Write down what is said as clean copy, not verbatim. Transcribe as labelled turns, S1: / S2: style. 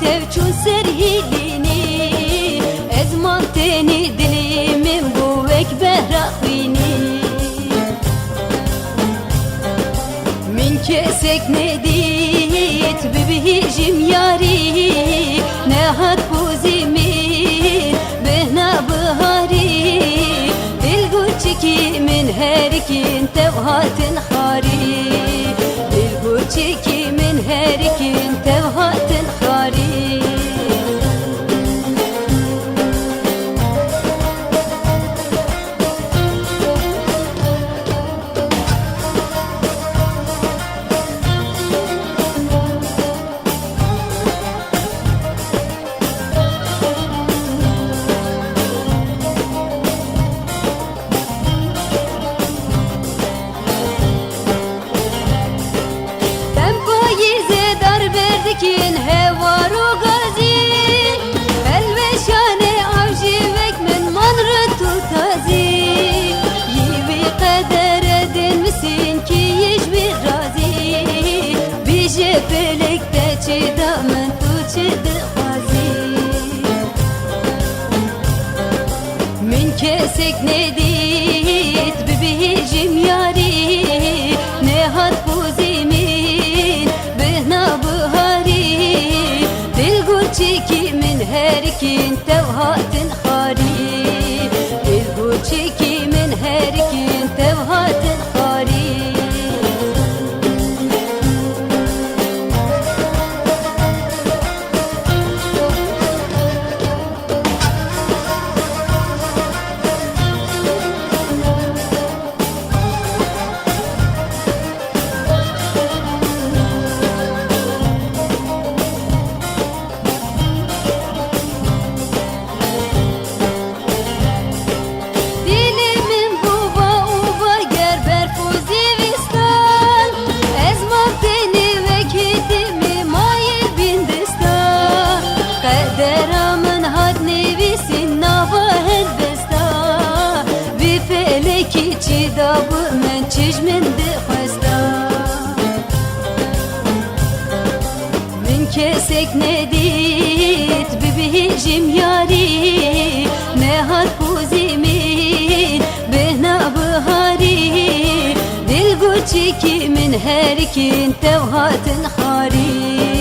S1: tevçun serhilini ezman teni dilimin bu vek behrakhini min kesek nedit bibihijim yari nehat buzimin behna bihari dilguçiki min herikin tevhatin khari dilguçiki min herikin tevhatin khari kin hevaru gazi elveşane avjivek min manratu tazi yivi kader edin misin ki yicbir razi bije felekte çida min tu çidi hazi min kesek nedit bibihicim yari nehat buzimin behna dilguçiki min herikin tevhatin khari dilguçiki min herikin tevhatin khari Deramın had nevisin navahel besta vi feleki çidabı men çijmin de hasta min kesek nedit bibihicim yari nehat buzimin behna bihari dilguçiki min herikin tevhatin khari